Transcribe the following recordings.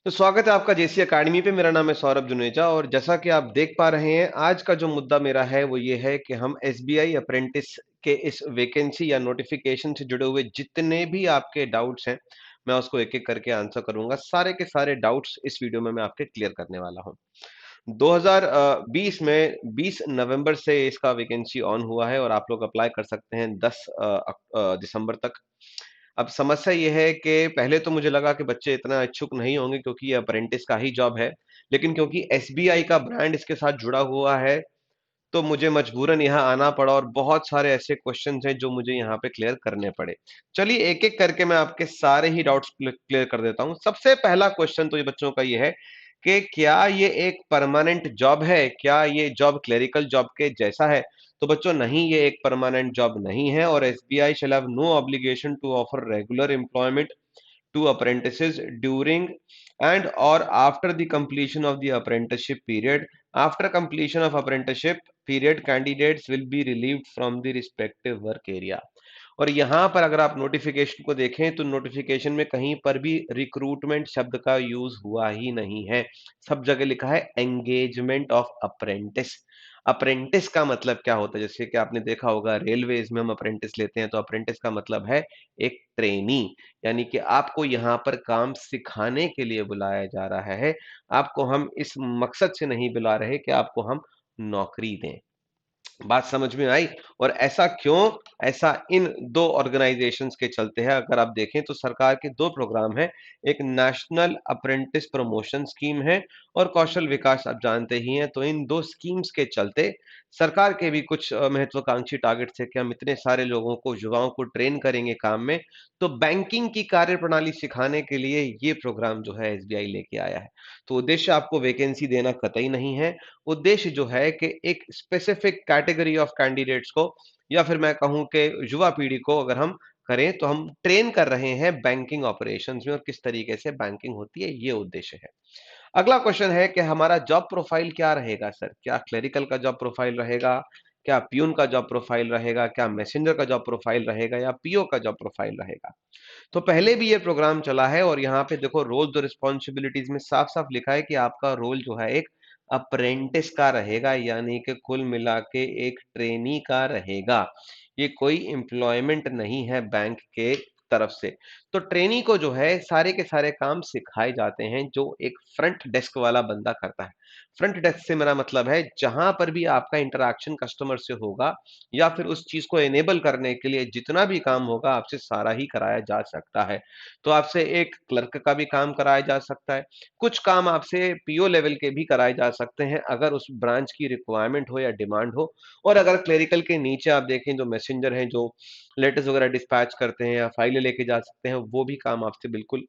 तो स्वागत है आपका जेसी एकेडमी पे। मेरा नाम है सौरभ जुनेजा और जैसा कि आप देख पा रहे हैं, आज का जो मुद्दा मेरा है वो ये है कि हम एसबीआई अप्रेंटिस के इस वैकेंसी या नोटिफिकेशन से जुड़े हुए जितने भी आपके डाउट्स हैं, मैं उसको एक एक करके आंसर करूंगा। सारे के सारे डाउट्स इस वीडियो में मैं आपके क्लियर करने वाला हूं। 2020 में 20 नवंबर से इसका वैकेंसी ऑन हुआ है और आप लोग अप्लाई कर सकते हैं 10 दिसंबर तक। अब समस्या ये है कि पहले तो मुझे लगा कि बच्चे इतना इच्छुक नहीं होंगे क्योंकि ये अप्रेंटिस का ही जॉब है, लेकिन क्योंकि एसबीआई का ब्रांड इसके साथ जुड़ा हुआ है, तो मुझे मजबूरन यहाँ आना पड़ा और बहुत सारे ऐसे क्वेश्चंस हैं जो मुझे यहाँ पे क्लियर करने पड़े। चलिए एक एक करके मैं आपके सारे ही डाउट्स क्लियर कर देता हूँ। सबसे पहला क्वेश्चन तो ये बच्चों का ये है कि क्या ये एक परमानेंट जॉब है, क्या ये जॉब क्लेरिकल जॉब के जैसा है? तो बच्चों नहीं, ये एक परमानेंट जॉब नहीं है और SBI shall have no obligation to offer regular employment to apprentices during and or after the completion of the apprenticeship period. After completion of apprenticeship period, candidates will be relieved from the respective work area. और यहाँ पर अगर आप notification को देखें तो notification में कहीं पर भी रिक्रूटमेंट शब्द का यूज हुआ ही नहीं है। सब जगह लिखा है एंगेजमेंट ऑफ अप्रेंटिस। अप्रेंटिस का मतलब क्या होता है? जैसे कि आपने देखा होगा रेलवेज में हम अप्रेंटिस लेते हैं, तो अप्रेंटिस का मतलब है एक ट्रेनी, यानी कि आपको यहाँ पर काम सिखाने के लिए बुलाया जा रहा है। आपको हम इस मकसद से नहीं बुला रहे कि आपको हम नौकरी दें। बात समझ में आई? और ऐसा क्यों? ऐसा इन दो ऑर्गेनाइजेशंस के चलते है। अगर आप देखें तो सरकार के दो प्रोग्राम हैं, एक नेशनल अप्रेंटिस प्रमोशन स्कीम है और कौशल विकास, आप जानते ही हैं। तो इन दो स्कीम्स के चलते सरकार के भी कुछ महत्वाकांक्षी टारगेट्स है कि हम इतने सारे लोगों को, युवाओं को ट्रेन करेंगे काम में। तो बैंकिंग की कार्य प्रणाली सिखाने के लिए ये प्रोग्राम जो है एसबीआई लेके आया है। तो उद्देश्य आपको वैकेंसी देना कतई नहीं है। उद्देश्य जो है कि एक स्पेसिफिक कैटेगरी ऑफ कैंडिडेट्स को, या फिर मैं कहूं कि युवा पीढ़ी को अगर हम करें, तो हम ट्रेन कर रहे हैं बैंकिंग ऑपरेशंस में और किस तरीके से बैंकिंग होती है, ये उद्देश्य है। अगला क्वेश्चन है कि हमारा जॉब प्रोफाइल क्या रहेगा सर? क्या क्लेरिकल का जॉब प्रोफाइल रहेगा, क्या प्यून का जॉब प्रोफाइल रहेगा, क्या मैसेंजर का जॉब प्रोफाइल रहेगा, या पीओ का जॉब प्रोफाइल रहेगा? तो पहले भी ये प्रोग्राम चला है और यहाँ पे देखो रोल्स और रिस्पॉन्सिबिलिटीज में साफ साफ लिखा है कि आपका रोल जो है एक अप्रेंटिस का रहेगा, यानी कि कुल मिला के एक ट्रेनी का रहेगा। ये कोई एम्प्लॉयमेंट नहीं है बैंक के तरफ से। तो ट्रेनी को जो है सारे के सारे काम सिखाए जाते हैं जो एक फ्रंट डेस्क वाला बंदा करता है। फ्रंट डेस्क से मेरा मतलब है जहां पर भी आपका इंटरेक्शन कस्टमर से होगा या फिर उस चीज को एनेबल करने के लिए जितना भी काम होगा आपसे सारा ही कराया जा सकता है। तो आपसे एक क्लर्क का भी काम कराया जा सकता है, कुछ काम आपसे पीओ लेवल के भी कराए जा सकते हैं अगर उस ब्रांच की रिक्वायरमेंट हो या डिमांड हो। और अगर क्लेरिकल के नीचे आप देखें, जो मैसेंजर हैं, जो लेटर्स वगैरह डिस्पैच करते हैं या फाइलें लेके जा सकते हैं, वो भी काम आपसे बिल्कुल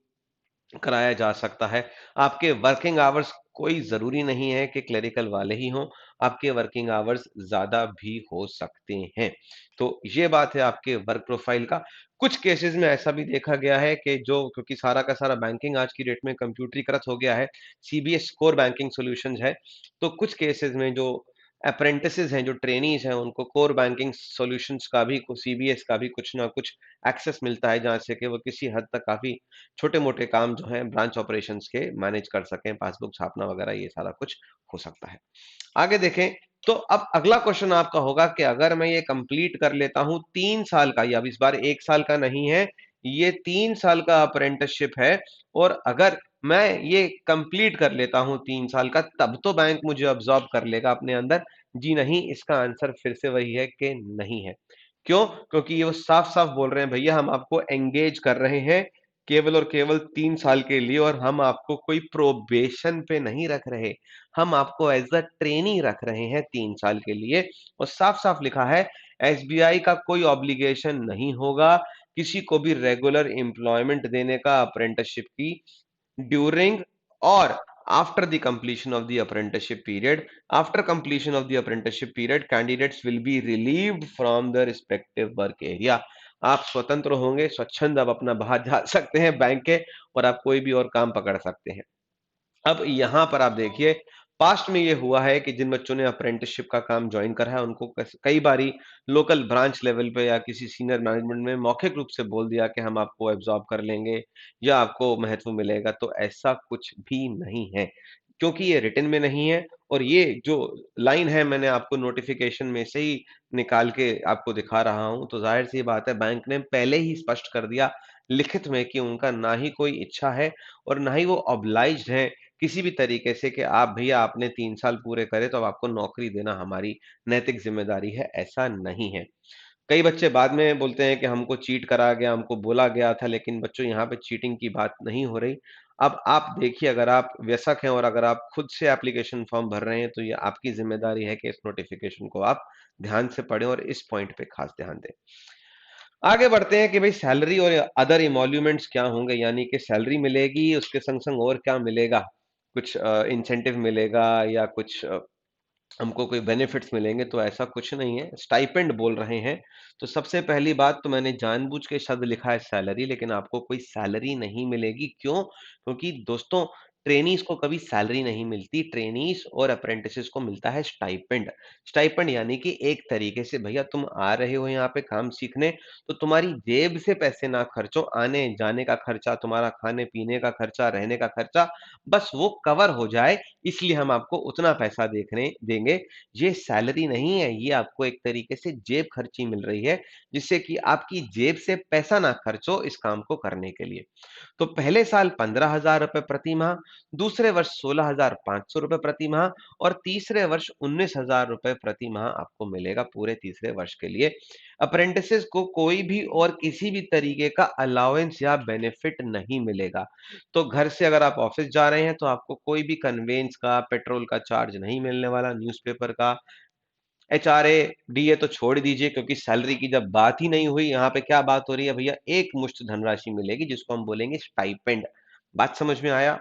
कराया जा सकता है। आपके वर्किंग आवर्स कोई ज़रूरी नहीं है कि क्लेरिकल वाले ही हों, आपके वर्किंग आवर्स ज़्यादा भी हो सकते हैं। तो ये बात है आपके वर्क प्रोफाइल का। कुछ केसेज़ में ऐसा भी देखा गया है कि जो, क्योंकि सारा का सारा बैंकिंग आज की डेट में कंप्यूटरीकृत हो गया है, सीबीएस कोर बैंकिंग सॉल्यूशंस है, तो कुछ केसेज़ में जो अप्रेंटिसेस हैं, जो ट्रेनीज़ हैं, उनको कोर बैंकिंग सॉल्यूशंस का भी, सीबीएस का भी कुछ ना कुछ एक्सेस मिलता है, जहाँ से कि वो किसी हद तक काफ़ी छोटे-मोटे काम जो हैं ब्रांच ऑपरेशंस के मैनेज कर सकें, पासबुक छापना वगैरह ये सारा कुछ हो सकता है। आगे देखें तो अब अगला क्वेश्चन आपका होगा कि अगर मैं ये कंप्लीट कर लेता हूँ 3 साल का, ये अब इस बार 1 साल का नहीं है, ये 3 साल का अप्रेंटिसशिप है, और अगर मैं ये कंप्लीट कर लेता हूँ 3 साल का, तब तो बैंक मुझे अब्सॉर्ब कर लेगा अपने अंदर। जी नहीं, इसका आंसर फिर से वही है कि नहीं है। क्यों? क्योंकि ये वो साफ-साफ बोल रहे हैं, भैया हम आपको एंगेज कर रहे हैं केवल और केवल 3 साल के लिए, और हम आपको कोई प्रोबेशन पे नहीं रख रहे। हम आपको एज़ अ ट्रेनी रख रहे हैं 3 साल के लिए। और साफ-साफ लिखा है एसबीआई का कोई ऑब्लिगेशन नहीं होगा किसी को भी रेगुलर एम्प्लॉयमेंट देने का अप्रेंटिसशिप की ड्यूरिंग और after the completion of the apprenticeship period. After completion of the apprenticeship period, candidates will be relieved from the respective work area. आप स्वतंत्र होंगे, स्वच्छंद आप अपना बाहर जा सकते हैं बैंक के, और आप कोई भी और काम पकड़ सकते हैं। अब यहां पर आप देखिए पास्ट में ये हुआ है कि जिन बच्चों ने अप्रेंटिसशिप का काम ज्वाइन करा है उनको कई बारी लोकल ब्रांच लेवल पे या किसी सीनियर मैनेजमेंट में मौखिक रूप से बोल दिया कि हम आपको एब्जॉर्ब कर लेंगे या आपको महत्व मिलेगा, तो ऐसा कुछ भी नहीं है, क्योंकि ये रिटन में नहीं है। और ये जो लाइन है मैंने आपको नोटिफिकेशन में से ही निकाल के आपको दिखा रहा हूं, तो जाहिर सी बात है बैंक ने पहले ही स्पष्ट कर दिया लिखित में कि उनका ना ही कोई इच्छा है और ना ही वो ऑब्लाइज्ड है किसी भी तरीके से कि आप भैया आपने 3 साल पूरे करे तो अब आपको नौकरी देना हमारी नैतिक जिम्मेदारी है, ऐसा नहीं है। कई बच्चे बाद में बोलते हैं कि हमको चीट करा गया, हमको बोला गया था, लेकिन बच्चों यहाँ पे चीटिंग की बात नहीं हो रही। अब आप देखिए, अगर आप वयस्क हैं और अगर आप खुद से एप्लीकेशन फॉर्म भर रहे हैं तो ये आपकी जिम्मेदारी है कि इस नोटिफिकेशन को आप ध्यान से पढ़ें और इस पॉइंट पे खास ध्यान दें। आगे बढ़ते हैं कि भाई सैलरी और अदर इमोल्यूमेंट्स क्या होंगे, यानी कि सैलरी मिलेगी उसके संग संग और क्या मिलेगा, कुछ इंसेंटिव मिलेगा या कुछ हमको कोई बेनिफिट्स मिलेंगे, तो ऐसा कुछ नहीं है। स्टाइपेंड बोल रहे हैं, तो सबसे पहली बात तो मैंने जानबूझ के शब्द लिखा है सैलरी, लेकिन आपको कोई सैलरी नहीं मिलेगी। क्यों? क्योंकि दोस्तों ट्रेनीज को कभी सैलरी नहीं मिलती, ट्रेनीज और अप्रेंटिसेस को मिलता है स्टाइपेंड। स्टाइपेंड यानी कि एक तरीके से भैया तुम आ रहे हो यहाँ पे काम सीखने, तो तुम्हारी जेब से पैसे ना खर्चो, आने जाने का खर्चा, तुम्हारा खाने पीने का खर्चा, रहने का खर्चा, बस वो कवर हो जाए, इसलिए हम आपको उतना पैसा देखने देंगे। ये सैलरी नहीं है, ये आपको एक तरीके से जेब खर्ची मिल रही है, जिससे कि आपकी जेब से पैसा ना खर्च हो इस काम को करने के लिए। तो पहले साल 15,000 रुपए प्रति माह, दूसरे वर्ष 16,500 रुपए प्रति माह और तीसरे वर्ष 19,000 रुपए प्रति माह आपको मिलेगा पूरे तीसरे वर्ष के लिए। अप्रेंटिसेस को कोई भी और किसी भी तरीके का अलाउंस या बेनिफिट नहीं मिलेगा। तो घर से अगर आप ऑफिस जा रहे हैं तो आपको कोई भी कन्वेंस का, पेट्रोल का चार्ज नहीं मिलने वाला, न्यूज़पेपर का, एचआरए, डीए तो छोड़ दीजिए, क्योंकि सैलरी की जब बात ही नहीं हुई, यहाँ पे क्या बात हो रही है भैया, एक मुश्त धनराशि मिलेगी जिसको हम बोलेंगे स्टाइपेंड। बात समझ में आया?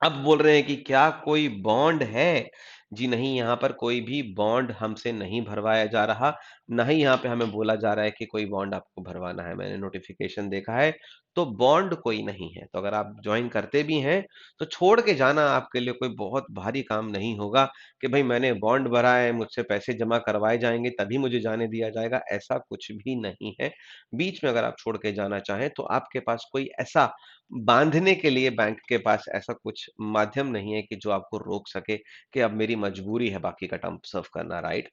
अब बोल रहे हैं कि क्या कोई बॉन्ड है? जी नहीं, यहाँ पर कोई भी बॉन्ड हमसे नहीं भरवाया जा रहा, ना ही यहाँ पे हमें बोला जा रहा है कि कोई बॉन्ड आपको भरवाना है। मैंने नोटिफिकेशन देखा है, तो बॉन्ड कोई नहीं है। तो अगर आप ज्वाइन करते भी हैं, तो छोड़ के जाना आपके लिए कोई बहुत भारी काम नहीं होगा कि भाई मैंने बॉन्ड भरा है, मुझसे पैसे जमा करवाए जाएँगे तभी मुझे जाने दिया जाएगा, ऐसा कुछ भी नहीं है। बीच में अगर आप छोड़ के जाना चाहें, तो आपके पास कोई ऐसा बांधने के लिए बैंक के पास ऐसा कुछ माध्यम नहीं है कि जो आपको रोक सके कि अब मेरी मजबूरी है बाकी का टर्म सर्व करना, राइट?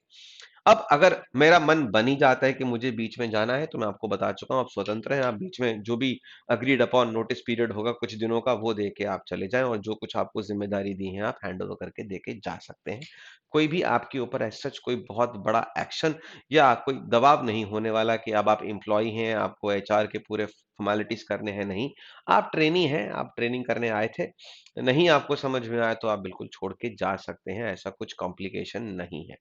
अब अगर मेरा मन बन ही जाता है कि मुझे बीच में जाना है, तो मैं आपको बता चुका हूँ, आप स्वतंत्र हैं, आप बीच में जो भी अग्रीड अपॉन नोटिस पीरियड होगा कुछ दिनों का, वो दे के आप चले जाएँ और जो कुछ आपको ज़िम्मेदारी दी है, आप हैंड ओवर करके दे के जा सकते हैं। कोई भी आपके ऊपर एज़ सच कोई बहुत बड़ा एक्शन या कोई दबाव नहीं होने वाला कि अब आप एम्प्लॉयी हैं, आपको एचआर के पूरे फ़ॉर्मेलिटीज़ करने हैं, नहीं। आप ट्रेनी हैं, आप ट्रेनिंग करने आए थे, नहीं आपको समझ में आया तो आप बिल्कुल छोड़ के जा सकते हैं, ऐसा कुछ कॉम्प्लिकेशन नहीं है।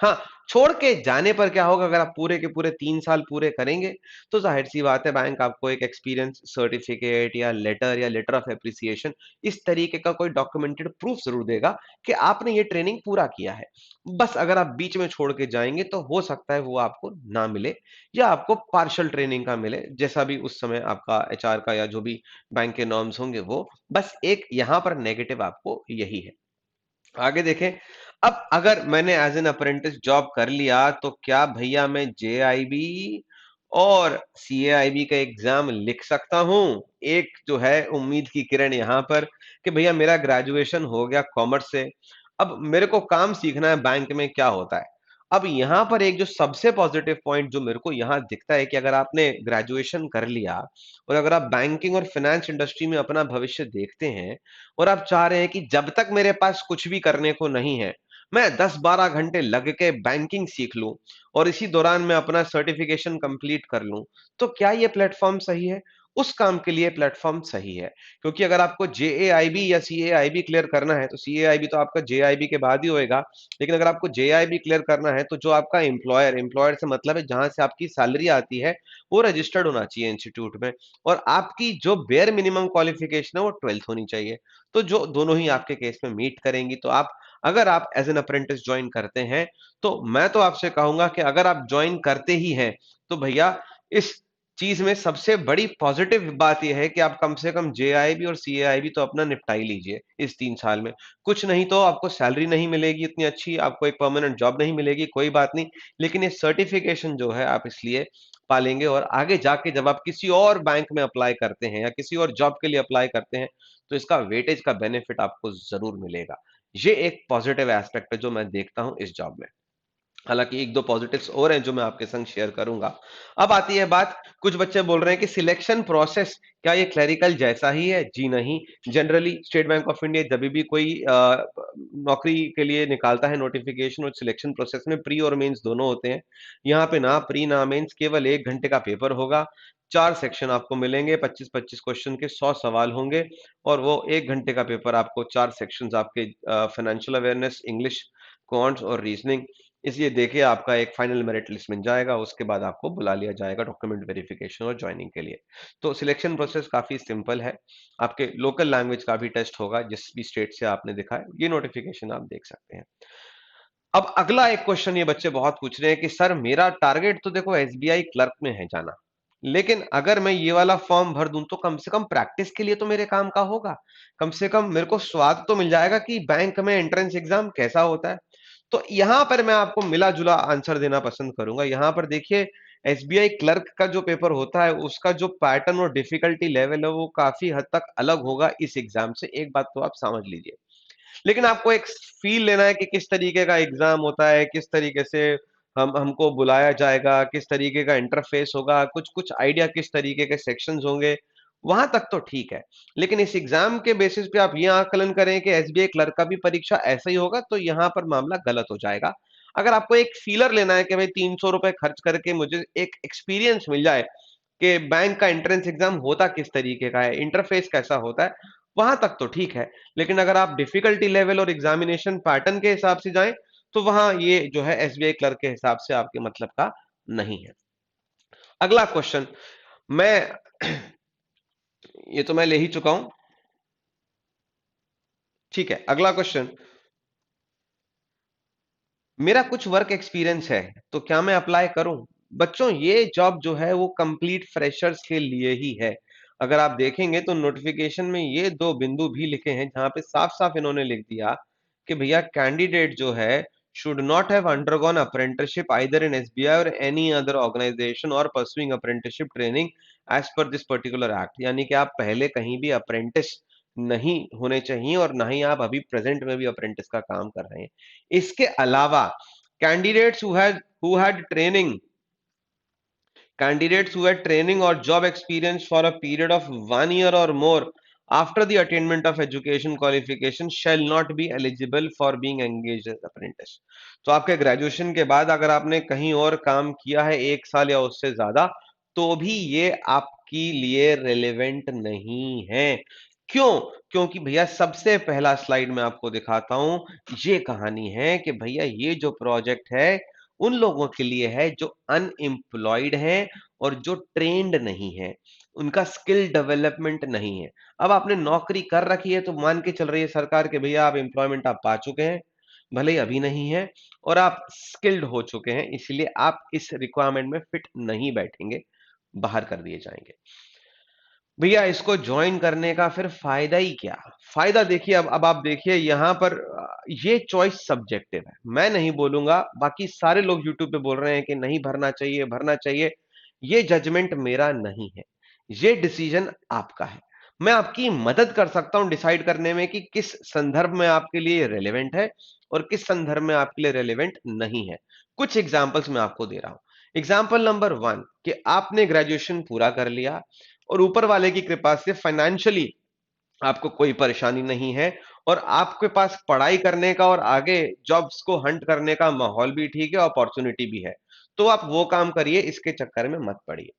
हाँ, छोड़ के जाने पर क्या होगा, अगर आप पूरे के पूरे 3 साल पूरे करेंगे, तो ज़ाहिर-सी बात है बैंक आपको एक एक्सपीरियंस सर्टिफ़िकेट या लेटर ऑफ एप्रिसिएशन इस तरीके का कोई डॉक्यूमेंटेड प्रूफ ज़रूर देगा कि आपने ये ट्रेनिंग पूरा किया है। बस अगर आप बीच में छोड़ के जाएँगे तो हो सकता है वो आपको ना मिले या आपको पार्शियल ट्रेनिंग का मिले, जैसा भी उस समय आपका एचआर का या जो भी बैंक के नॉर्म्स होंगे वो। बस एक यहाँ पर नेगेटिव आपको यही है। आगे देखें, अब अगर मैंने एज़ एन अप्रेंटिस जॉब कर लिया, तो क्या भैया मैं जेआईबी और सीएआईबी का एग्ज़ाम लिख सकता हूँ? एक जो है उम्मीद की किरण यहाँ पर कि भैया मेरा ग्रेजुएशन हो गया कॉमर्स से, अब मेरे को काम सीखना है बैंक में क्या होता है। अब यहाँ पर एक जो सबसे पॉज़िटिव पॉइंट जो मेरे को यहाँ दिखता है कि अगर आपने ग्रेजुएशन कर लिया और अगर आप बैंकिंग और फ़ाइनेंस इंडस्ट्री में अपना भविष्य देखते हैं और आप चाह रहे हैं कि जब तक मेरे पास कुछ भी करने को नहीं है, मैं 10-12 घंटे लग के बैंकिंग सीख लूँ और इसी दौरान मैं अपना सर्टिफ़िकेशन कंप्लीट कर लूँ, तो क्या ये प्लेटफ़ॉर्म सही है? उस काम के लिए प्लेटफ़ॉर्म सही है। क्योंकि अगर आपको जेएआईबी या सीएआईबी क्लियर करना है, तो सीएआईबी तो आपका जेआईबी के बाद ही होएगा। लेकिन अगर आपको जेआईबी क्लियर करना है, तो जो आपका एम्प्लॉयर से मतलब है जहाँ से आपकी सैलरी आती है, वो रजिस्टर्ड होना चाहिए इंस्टीट्यूट में और आपकी जो बेयर मिनिमम क्वालिफ़िकेशन है, वो 12th होनी चाहिए। तो जो दोनों ही आपके केस में मीट करेंगी, तो आप अगर आप एज़ एन अप्रेंटिस जॉइन करते हैं, तो मैं तो आपसे कहूँगा कि अगर आप जॉइन करते ही हैं, तो भैया इस चीज में सबसे बड़ी पॉजिटिव बात यह है कि आप कम से कम जेआईबी और सीएआईबी तो अपना निपटा ही लीजिए इस 3 साल में। कुछ नहीं तो आपको सैलरी नहीं मिलेगी इतनी अच्छी, आपको एक परमानेंट जॉब नहीं मिलेगी, कोई बात नहीं, लेकिन ये सर्टिफिकेशन जो है आप इसलिए पालेंगे, और आगे जाके जब आप किसी और बैंक में अप्लाई करते हैं या किसी और जॉब के लिए अप्लाई करते हैं, तो इसका वेटेज का बेनिफिट आपको जरूर मिलेगा। ये एक पॉजिटिव एस्पेक्ट है जो मैं देखता हूं इस जॉब में। हालांकि एक दो पॉजिटिव्स और हैं जो मैं आपके संग शेयर करूंगा। अब आती है बात, कुछ बच्चे बोल रहे हैं कि सिलेक्शन प्रोसेस क्या ये क्लरिकल जैसा ही है? जी नहीं। Generally state bank of India जब भी कोई नौकरी के लिए निकालता है नोटिफिकेशन, और सिलेक्शन प्रोसेस में प्री और मेंस दोनों होते हैं। यहाँ पे ना प्री ना मेंस, केवल 1 घंटे का पेपर होगा। 4 सेक्शन आपको मिलेंगे, 25-25 क्वेश्चन के 100 सवाल होंगे, और वो 1 घंटे का पेपर आपको 4 सेक्शंस आपके फाइनेंशियल अवेयरनेस, इंग्लिश, क्वांट्स और रीजनिंग, इसलिए देखिए आपका एक फाइनल मेरिट लिस्ट मिल जाएगा, उसके बाद आपको बुला लिया जाएगा डॉक्यूमेंट वेरिफिकेशन और ज्वाइनिंग के लिए। तो सिलेक्शन प्रोसेस काफी सिंपल है। आपके लोकल लैंग्वेज का भी टेस्ट होगा जिस भी स्टेट से आपने देखा है, ये नोटिफिकेशन आप देख सकते हैं। अब अगला एक क्वेश्चन ये बच्चे बहुत पूछ रहे हैं कि सर मेरा टारगेट तो देखो एसबीआई क्लर्क में है जाना, लेकिन अगर मैं ये वाला फॉर्म भर दूं तो कम से कम प्रैक्टिस के लिए तो मेरे काम का होगा, कम से कम मेरे को स्वाद तो मिल जाएगा कि बैंक में एंट्रेंस एग्जाम कैसा होता है। तो यहां पर मैं आपको मिला जुला आंसर देना पसंद करूंगा। यहां पर देखिए, एसबीआई क्लर्क का जो पेपर होता है उसका जो पैटर्न और डिफिकल्टी लेवल है वो काफी हद तक अलग होगा इस एग्जाम से, एक बात तो आप समझ लीजिए। लेकिन आपको एक फील लेना है कि किस तरीके का एग्जाम होता है, किस तरीके से हम हमको बुलाया जाएगा, किस तरीके का इंटरफेस होगा, कुछ कुछ आइडिया किस तरीके के सेक्शंस होंगे, वहां तक तो ठीक है। लेकिन इस एग्जाम के बेसिस पे आप ये आकलन करें कि एसबीआई क्लर्क का भी परीक्षा ऐसा ही होगा, तो यहां पर मामला गलत हो जाएगा। अगर आपको एक फीलर लेना है कि भाई 300 रुपए खर्च करके मुझे एक एक्सपीरियंस मिल जाए कि बैंक का एंट्रेंस एग्जाम होता किस तरीके का है, इंटरफेस कैसा होता है, वहां तक तो ठीक है। लेकिन अगर आप डिफिकल्टी लेवल और एग्जामिनेशन पैटर्न के हिसाब से जाएं, तो वहां ये जो है एसबीआई क्लर्क के हिसाब से आपके मतलब का नहीं है। अगला क्वेश्चन, मैं ये तो मैं ले ही चुका हूं। ठीक है, अगला क्वेश्चन, मेरा कुछ वर्क एक्सपीरियंस है तो क्या मैं अप्लाई करूं? बच्चों ये जॉब जो है वो कंप्लीट फ्रेशर्स के लिए ही है। अगर आप देखेंगे तो नोटिफिकेशन में ये दो बिंदु भी लिखे हैं जहां पे साफ साफ इन्होंने लिख दिया कि भैया कैंडिडेट जो है should not have undergone apprenticeship either in SBI और एनी अदर ऑर्गेनाइजेशन और pursuing apprenticeship training as per this particular act. यानी कि आप पहले कहीं भी अप्रेंटिस नहीं होने चाहिए, और ना ही आप अभी प्रेजेंट में भी अप्रेंटिस का काम कर रहे हैं। इसके अलावा candidates who had training candidates who had training or job experience for a period of 1 year or more after the attainment of education qualification shall not be eligible for being engaged as apprentice। तो आपके graduation के बाद अगर आपने कहीं और काम किया है 1 साल या उससे ज्यादा, तो भी ये आपके लिए रेलेवेंट नहीं है। क्यों? क्योंकि भैया सबसे पहला स्लाइड में आपको दिखाता हूं, ये कहानी है कि भैया ये जो प्रोजेक्ट है उन लोगों के लिए है जो अनएम्प्लॉयड हैं और जो ट्रेंड नहीं है, उनका स्किल डेवलपमेंट नहीं है। अब आपने नौकरी कर रखी है तो मान के चल रही है सरकार के भैया आप एम्प्लॉयमेंट आप पा चुके हैं, भले ही अभी नहीं है, और आप स्किल्ड हो चुके हैं, इसलिए आप इस रिक्वायरमेंट में फिट नहीं बैठेंगे, बाहर कर दिए जाएंगे। भैया इसको ज्वाइन करने का फिर फायदा ही क्या? फायदा देखिए, अब आप देखिए यहां पर ये चॉइस सब्जेक्टिव है, मैं नहीं बोलूंगा, बाकी सारे लोग यूट्यूब पे बोल रहे हैं कि नहीं भरना चाहिए भरना चाहिए। ये जजमेंट मेरा नहीं है, ये डिसीजन आपका है। मैं आपकी मदद कर सकता हूं डिसाइड करने में कि किस संदर्भ में आपके लिए रेलेवेंट है और किस संदर्भ में आपके लिए रेलेवेंट नहीं है। कुछ एग्जांपल्स मैं आपको दे रहा हूं। एग्जांपल नंबर 1 कि आपने ग्रेजुएशन पूरा कर लिया और ऊपर वाले की कृपा से फाइनेंशियली आपको कोई परेशानी नहीं है, और आपके पास पढ़ाई करने का और आगे जॉब्स को हंट करने का माहौल भी ठीक है, अपॉर्चुनिटी भी है, तो आप वो काम करिए, इसके चक्कर में मत पड़िए।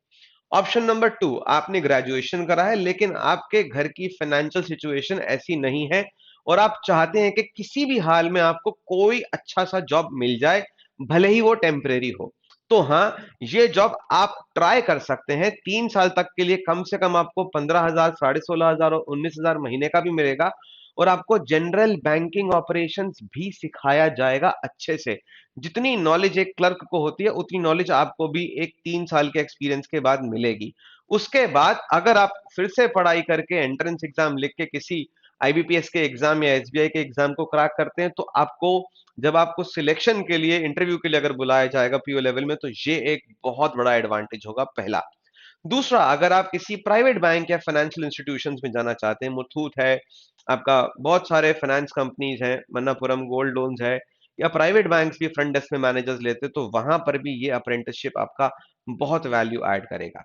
ऑप्शन नंबर 2, आपने ग्रेजुएशन करा है लेकिन आपके घर की फाइनेंशियल सिचुएशन ऐसी नहीं है और आप चाहते हैं कि किसी भी हाल में आपको कोई अच्छा सा जॉब मिल जाए, भले ही वो टेम्परेरी हो। तो हाँ, ये जॉब आप ट्राई कर सकते हैं 3 साल तक के लिए, कम से कम आपको 15,000, 16,500 और 19,000 महीने का भी मिलेगा, और आपको जनरल बैंकिंग ऑपरेशंस भी सिखाया जाएगा अच्छे से। जितनी नॉलेज एक क्लर्क को होती है उतनी नॉलेज आपको भी एक 3 साल के एक्सपीरियंस के बाद मिलेगी। उसके बाद अगर आप फिर से पढ़ाई करके एंट्रेंस एग्जाम लिख के किसी आईबीपीएस के एग्जाम या एसबीआई के एग्जाम को क्रैक करते हैं तो आपको, जब आपको सिलेक्शन के लिए इंटरव्यू के लिए अगर बुलाया जाएगा पीओ लेवल में, तो ये एक बहुत बड़ा एडवांटेज होगा पहला। दूसरा, अगर आप किसी प्राइवेट बैंक या फाइनेंशियल इंस्टीट्यूशंस में जाना चाहते हैं, मुथूट है, आपका बहुत सारे फाइनेंस कंपनीज हैं, मन्नापुरम गोल्ड लोन्स है, या प्राइवेट बैंक्स भी फ्रंट डेस्क में मैनेजर्स लेते हैं, तो वहां पर भी ये अप्रेंटिसशिप आपका बहुत वैल्यू ऐड करेगा।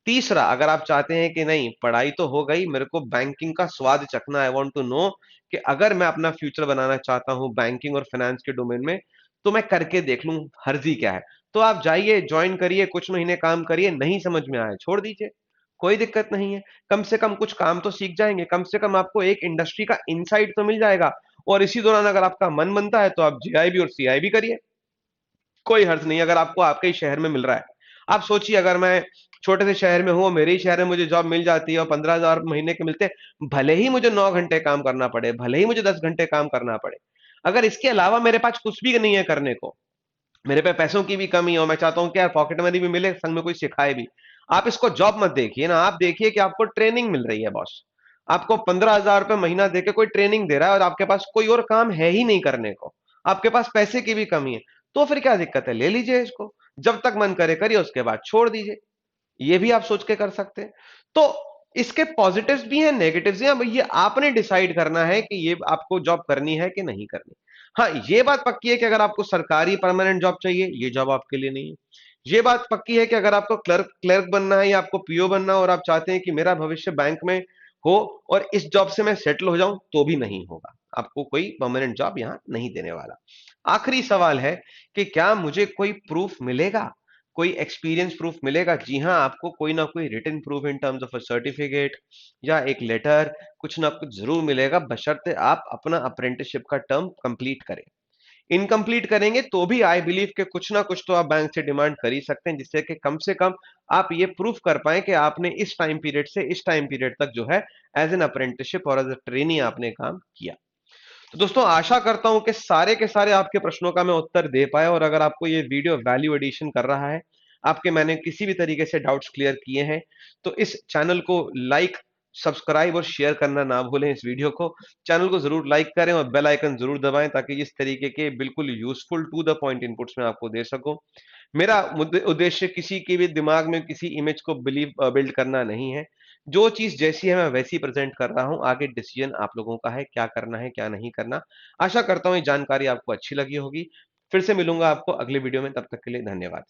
तीसरा, अगर आप चाहते हैं कि नहीं पढ़ाई तो हो गई, मेरे को बैंकिंग का स्वाद चखना, आई वांट टू नो कि अगर मैं अपना फ्यूचर बनाना चाहता हूं बैंकिंग और फाइनेंस के डोमेन में, तो मैं करके देख लूं हर्जी क्या है, तो आप जाइए, ज्वाइन करिए, कुछ महीने काम करिए, नहीं समझ में आए छोड़ दीजिए, कोई दिक्कत नहीं है। कम से कम कुछ काम तो सीख जाएंगे, कम से कम आपको एक इंडस्ट्री का इनसाइट तो मिल जाएगा। और इसी दौरान अगर आपका मन बनता है तो आप जीआईबी और सीआईबी करिए, कोई हर्ज नहीं अगर आपको आपके ही शहर में मिल रहा है। आप सोचिए, अगर मैं छोटे से शहर में हूं और मेरे ही शहर में मुझे जॉब मिल जाती है और 15,000 महीने के मिलते हैं, भले ही मुझे 9 घंटे काम करना पड़े, भले ही मुझे 10 घंटे काम करना पड़े, अगर इसके अलावा मेरे पास कुछ भी नहीं है करने को, मेरे पे पैसों की भी कमी है और मैं चाहता हूं कि यार पॉकेट मनी भी मिले, संग में कोई सिखाए भी, आप इसको जॉब मत देखिए ना, आप देखिए कि आपको ट्रेनिंग मिल रही है बॉस। आपको 15,000 रुपए महीना देके कोई ट्रेनिंग दे रहा है और आपके पास कोई और काम है ही नहीं करने को, आपके पास पैसे की भी कमी है, तो फिर क्या दिक्कत है, ले लीजिए इसको, जब तक मन करे करिए, उसके बाद छोड़ दीजिए। ये भी आप सोच के कर सकते हैं। तो इसके पॉजिटिव्स भी हैं, नेगेटिव्स भी हैं, अब ये आपने डिसाइड करना है कि ये आपको जॉब करनी है कि नहीं करनी। हाँ, ये बात पक्की है कि अगर आपको सरकारी परमानेंट जॉब चाहिए, ये जॉब आपके लिए नहीं है। ये बात पक्की है कि अगर आपको क्लर्क क्लर्क बनना है या आपको पीओ बनना है और आप चाहते हैं कि मेरा भविष्य बैंक में हो और इस जॉब से मैं सेटल हो जाऊं, तो भी नहीं होगा, आपको कोई परमानेंट जॉब यहां नहीं देने वाला। आखिरी सवाल है कि क्या मुझे कोई प्रूफ मिलेगा, कोई एक्सपीरियंस प्रूफ मिलेगा? जी हाँ, आपको कोई ना कोई written proof in terms of a certificate या एक लेटर, कुछ ना कुछ जरूर मिलेगा, बशर्ते आप अपना अप्रेंटिसशिप का टर्म कंप्लीट करें। इनकम्प्लीट करेंगे तो भी आई बिलीव कि कुछ ना कुछ तो आप बैंक से डिमांड कर ही सकते हैं, जिससे कि कम से कम आप ये प्रूफ कर पाए कि आपने इस टाइम पीरियड से इस टाइम पीरियड तक जो है एज एन अप्रेंटिसशिप और एज अ ट्रेनी आपने काम किया। तो दोस्तों, आशा करता हूं कि सारे के सारे आपके प्रश्नों का मैं उत्तर दे पाया, और अगर आपको ये वीडियो वैल्यू एडिशन कर रहा है, आपके मैंने किसी भी तरीके से डाउट्स क्लियर किए हैं, तो इस चैनल को लाइक, सब्सक्राइब और शेयर करना ना भूलें। इस वीडियो को, चैनल को जरूर लाइक करें और बेल आइकन जरूर दबाएं, ताकि इस तरीके के बिल्कुल useful to the point inputs मैं आपको दे सकूं। मेरा उद्देश्य किसी के भी दिमाग में किसी इमेज को बिल्ड करना नहीं है। जो चीज जैसी है मैं वैसी प्रेजेंट कर रहा हूं, आगे डिसीजन आप लोगों का है, क्या करना है क्या नहीं करना। आशा करता हूं ये जानकारी आपको अच्छी लगी होगी। फिर से मिलूंगा आपको अगले वीडियो में, तब तक के लिए धन्यवाद।